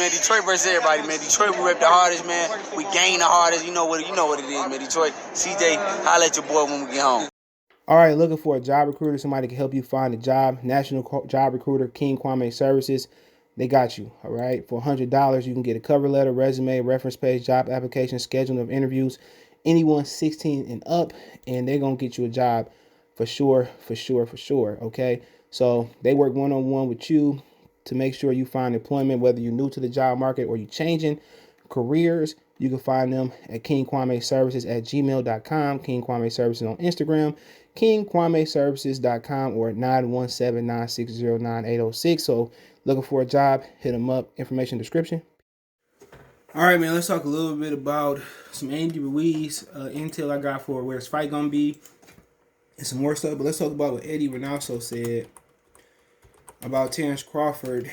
man. Detroit versus everybody, man. Detroit, we rep the hardest, man. We gain the hardest. You know what it is, man. Detroit, CJ, holla at your boy when we get home. All right, looking for a job recruiter, somebody can help you find a job. National Job Recruiter, King Kwame Services. They got you, all right? For $100, you can get a cover letter, resume, reference page, job application, scheduling of interviews. Anyone 16 and up, and they're going to get you a job for sure, okay? So they work one-on-one with you to make sure you find employment, whether you're new to the job market or you're changing careers. You can find them at kingkwameservices@gmail.com, King Kwame Services on Instagram, kingkwameservices.com, or 917-960-9806. So looking for a job, hit them up. Information description. All right, man, let's talk a little bit about some Andy Ruiz intel I got for where his fight going to be and some more stuff. But let's talk about what Eddy Reynoso said about Terence Crawford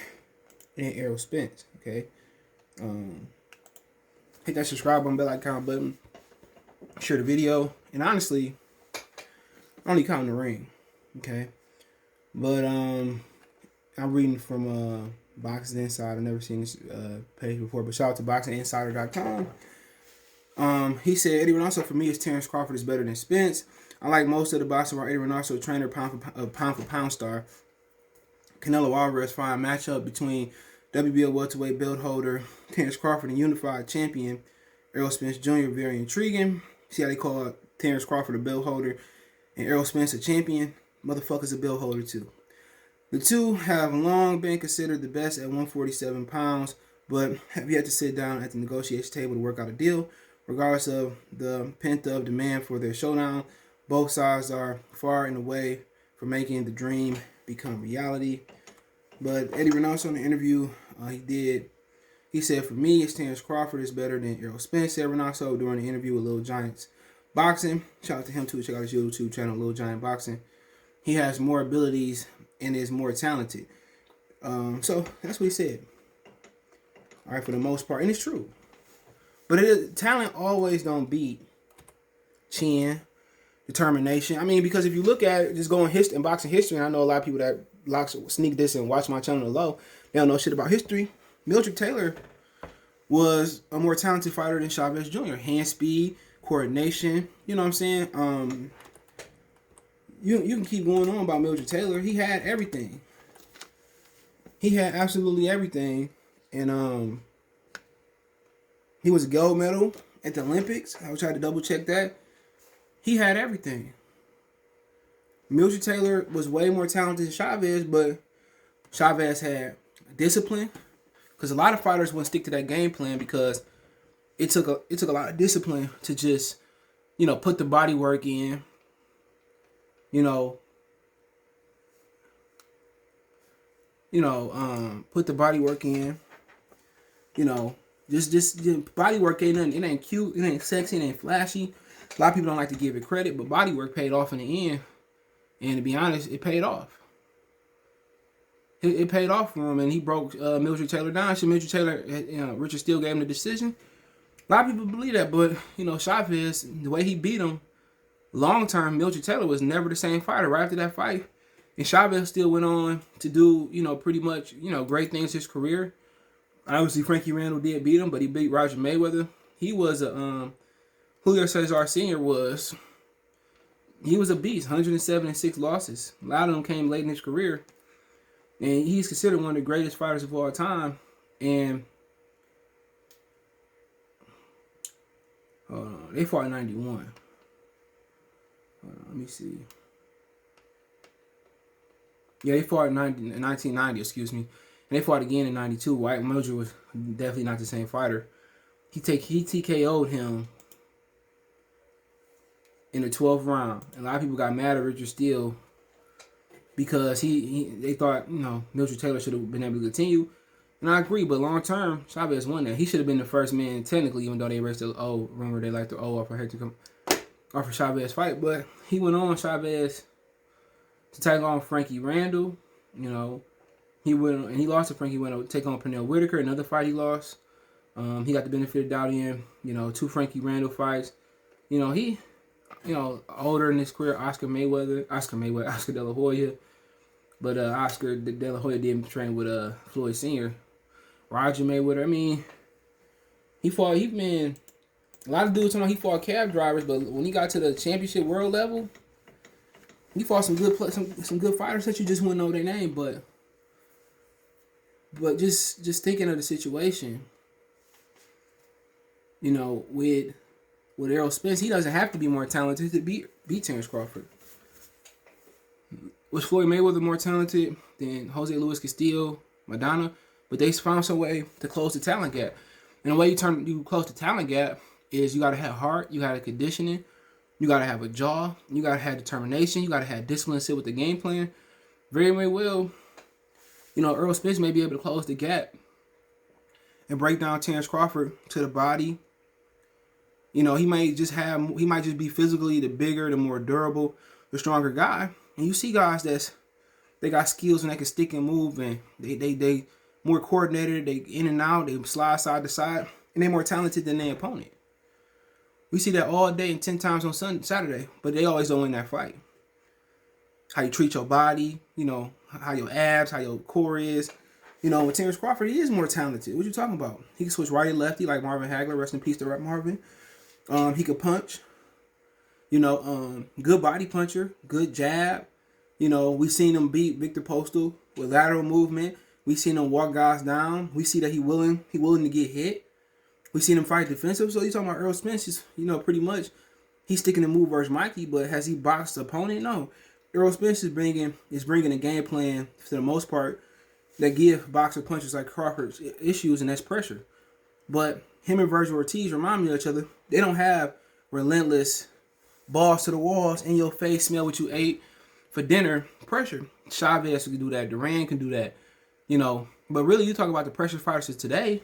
and Errol Spence, okay? Hit that subscribe button, bell icon button, share the video, and honestly, I only count in the ring, okay? But I'm reading from Boxing Insider. I've never seen this page before, but shout out to BoxingInsider.com. He said, Eddy Reynoso, for me, is Terence Crawford is better than Spence. I like most of the boxing about Eddy Reynoso, trainer, pound for pound star. Canelo Alvarez, fine matchup between WBO welterweight belt holder Terence Crawford and unified champion Errol Spence Jr. Very intriguing. See how they call Terence Crawford a belt holder and Errol Spence a champion? Motherfucker's a belt holder too. The two have long been considered the best at 147 pounds, but have yet to sit down at the negotiation table to work out a deal. Regardless of the pent-up demand for their showdown, both sides are far and away from making the dream become reality. But Eddy Reynoso in the interview he said, for me, it's Terence Crawford is better than Errol Spence. Said Reynoso during the interview with Little Giants Boxing. Shout out to him too. Check out his YouTube channel, Little Giant Boxing. He has more abilities and is more talented. So that's what he said. All right, for the most part, and it's true. But talent always don't beat chin, determination. I mean, because if you look at it, just going in boxing history, and I know a lot of people that sneak this and watch my channel low, they don't know shit about history. Mildred Taylor was a more talented fighter than Chavez Jr. Hand speed, coordination, you know what I'm saying? You can keep going on about Mildred Taylor. He had everything. He had absolutely everything. And he was a gold medal at the Olympics. I would try to double check that. He had everything. Mildred Taylor was way more talented than Chavez, but Chavez had discipline. Because a lot of fighters wouldn't stick to that game plan because it took a lot of discipline to just, put the body work in. Put the body work in. Just body work ain't nothing. It ain't cute. It ain't sexy. It ain't flashy. A lot of people don't like to give it credit, but body work paid off in the end. And to be honest, it paid off. It paid off for him, and he broke Mildred Taylor down. So Mildred Taylor, Richard Steele gave him the decision. A lot of people believe that, but Chavez, the way he beat him, long term, Mildred Taylor was never the same fighter right after that fight. And Chavez still went on to do, pretty much, great things in his career. Obviously, Frankie Randall did beat him, but he beat Roger Mayweather. He was Julio Cesar Sr. was a beast, 176 losses. A lot of them came late in his career. And he's considered one of the greatest fighters of all time. And hold on, they fought in 91. Let me see. Yeah, they fought in 1990, excuse me. And they fought again in 92. White Mildred was definitely not the same fighter. He TKO'd him in the 12th round. And a lot of people got mad at Richard Steele because they thought, Mildred Taylor should have been able to continue. And I agree, but long term, Chavez won that. He should have been the first man, technically, even though they erased the O. Remember, they like the O off of Chavez fight. But he went on, Chavez, to take on Frankie Randall. He went and he lost to Frankie. He went to take on Pernell Whitaker, another fight he lost. He got the benefit of doubt in, 2 Frankie Randall fights. He, older in his career, Oscar De La Hoya. But Oscar De La Hoya didn't train with Floyd Sr. Roger Mayweather. I mean, a lot of dudes talking about he fought cab drivers, but when he got to the championship world level, he fought some good fighters that you just wouldn't know their name. But just thinking of the situation, you know, with Errol Spence, he doesn't have to be more talented to beat Terence Crawford. Was Floyd Mayweather more talented than Jose Luis Castillo, Madonna? But they found some way to close the talent gap. And the way you close the talent gap is you got to have heart, you got to conditioning, you got to have a jaw, you got to have determination, you got to have discipline, sit with the game plan. Very, very well, you know, Errol Spence may be able to close the gap and break down Terence Crawford to the body. You know, he might just be physically the bigger, the more durable, the stronger guy. And you see guys they got skills and they can stick and move, and they more coordinated, they in and out, they slide side to side, and they more talented than their opponent. We see that all day and 10 times on Saturday, but they always don't win that fight. How you treat your body, you know, how your abs, how your core is. You know, with Terence Crawford, he is more talented. What you talking about? He can switch righty lefty like Marvin Hagler. Rest in peace to Marvin. He could punch. You know, good body puncher, good jab. You know, we seen him beat Victor Postal with lateral movement. We seen him walk guys down. We see that he willing to get hit. We seen him fight defensive. So you talking about Errol Spence? Is, you know, pretty much he's sticking to move versus Mikey, but has he boxed the opponent? No. Errol Spence is bringing a game plan for the most part that give boxer punchers like Crawford issues, and that's pressure. But him and Virgil Ortiz remind me of each other. They don't have relentless balls to the walls, in your face, smell what you ate for dinner pressure. Chavez can do that. Duran can do that. You know, but really you talk about the pressure fighters of today,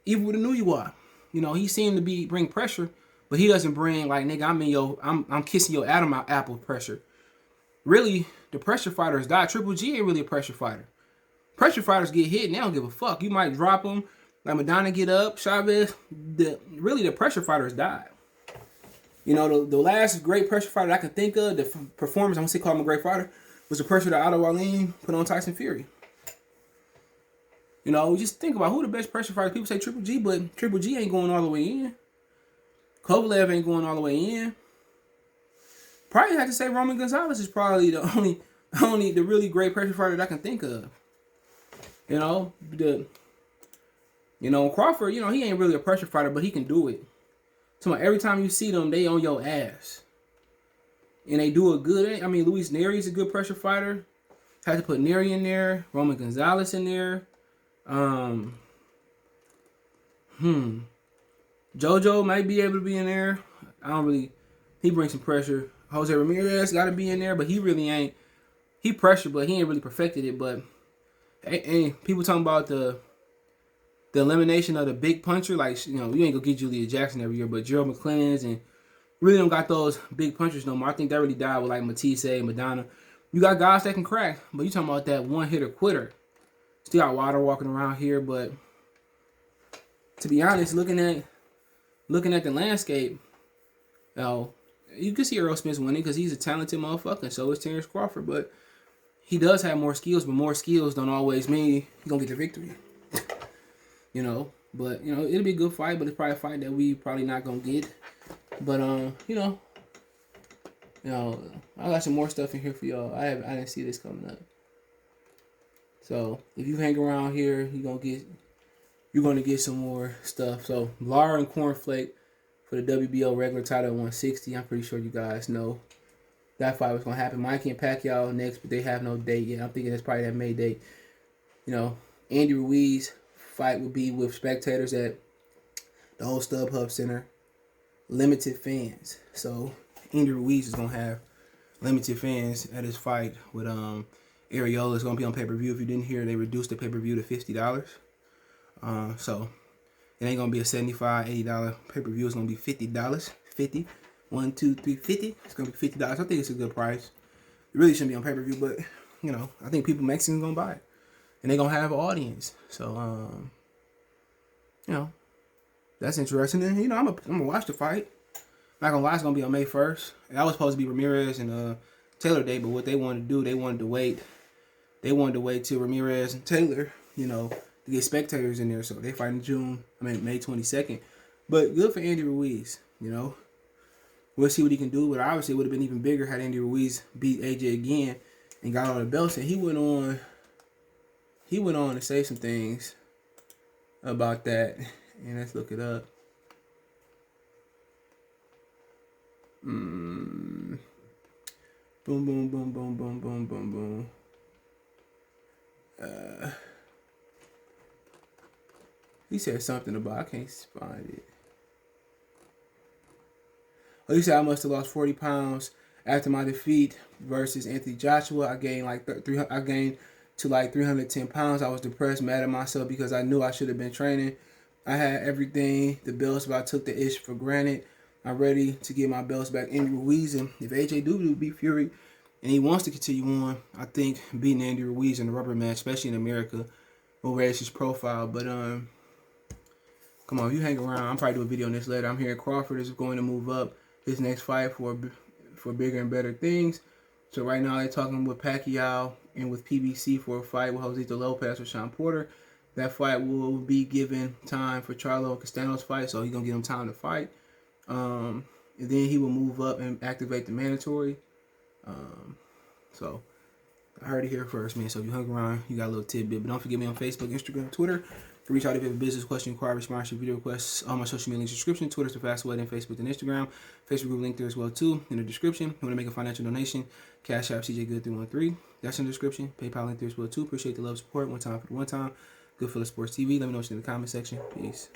even with the new you are. You know, he seemed to bring pressure, but he doesn't bring like, nigga, I'm kissing your Adam apple pressure. Really, the pressure fighters die. Triple G ain't really a pressure fighter. Pressure fighters get hit and they don't give a fuck. You might drop them, like Madonna get up, Chavez. The pressure fighters died. You know, the last great pressure fighter I can think of, the performance, I'm going to call him a great fighter, was the pressure that Otto Wallin put on Tyson Fury. You know, just think about who the best pressure fighters. People say Triple G, but Triple G ain't going all the way in. Kovalev ain't going all the way in. Probably have to say Roman Gonzalez is probably the only really great pressure fighter that I can think of. You know, Crawford, you know, he ain't really a pressure fighter, but he can do it. So every time you see them, they on your ass. And they do it good. I mean, Luis Neri's a good pressure fighter. Had to put Neri in there. Roman Gonzalez in there. JoJo might be able to be in there. He brings some pressure. Jose Ramirez got to be in there, but he really ain't. He pressured, but he ain't really perfected it. But people talking about the elimination of the big puncher, like, you know, you ain't gonna get Julia Jackson every year, but Gerald McClellan's and really don't got those big punchers no more. I think that really died with like Matisse, Madonna. You got guys that can crack, but you talking about that one hitter quitter. Still got Water walking around here, but to be honest, looking at the landscape, you know, you can see Errol Spence winning because he's a talented motherfucker, and so is Terence Crawford, but he does have more skills, but more skills don't always mean he's gonna get the victory. You know, but you know, it'll be a good fight, but it's probably a fight that we probably not gonna get. But you know, I got some more stuff in here for y'all. I didn't see this coming up. So if you hang around here, you're gonna get some more stuff. So Lara and Cornflake for the WBO regular title at 160. I'm pretty sure you guys know that fight was gonna happen. Mikey and Pacquiao next, but they have no date yet. I'm thinking that's probably that May date. You know, Andy Ruiz fight would be with spectators at the old StubHub Center. Limited fans. So Andy Ruiz is gonna have limited fans at his fight with Arreola. Is gonna be on pay-per-view. If you didn't hear, they reduced the pay-per-view to $50. So it ain't gonna be a $75, $80 pay-per-view. It's gonna be $50. 50. 1, 2, 3, 50. It's gonna be $50. I think it's a good price. It really shouldn't be on pay-per-view, but you know, I think Mexicans gonna buy it. And they're going to have an audience. So, you know, that's interesting. And, you know, I'm going to watch the fight. Not going to lie, it's going to be on May 1st. That was supposed to be Ramirez and Taylor Day, but what they wanted to do, they wanted to wait. They wanted to wait till Ramirez and Taylor, you know, to get spectators in there. So they fight in May 22nd. But good for Andy Ruiz, you know. We'll see what he can do, but obviously it would have been even bigger had Andy Ruiz beat AJ again and got all the belts. And he went on to say some things about that. And let's look it up. Boom, boom, boom, boom, boom, boom, boom, boom. He said something about, I can't find it. Oh, he said I must have lost 40 pounds after my defeat versus Anthony Joshua. I gained to like 310 pounds. I was depressed, mad at myself because I knew I should have been training. I had everything, the belts, but I took the ish for granted. I'm ready to get my belts back. Andy Ruiz, and if AJ do beat Fury and he wants to continue on, I think beating Andy Ruiz in a rubber match, especially in America, will raise his profile. But come on, if you hang around, I'm probably do a video on this later. I'm hearing Crawford is going to move up his next fight for bigger and better things. So right now they're talking with Pacquiao and with PBC for a fight with Josito Lopez or Sean Porter. That fight will be given time for Charlo Castano's fight, so he's gonna give him time to fight. And then he will move up and activate the mandatory. So I heard it here first, man. So if you hung around, you got a little tidbit. But don't forget me on Facebook, Instagram, Twitter. You can reach out if you have a business question, inquiry, sponsorship, video requests. All my social media links in the description. Twitter's the fastest way than Facebook and Instagram. Facebook group link there as well too in the description. If you want to make a financial donation, Cash App CJGood313. That's in the description. PayPal link there as well too. Appreciate the love, support. One time for the one time. Good for the Sports TV. Let me know what's in the comment section. Peace.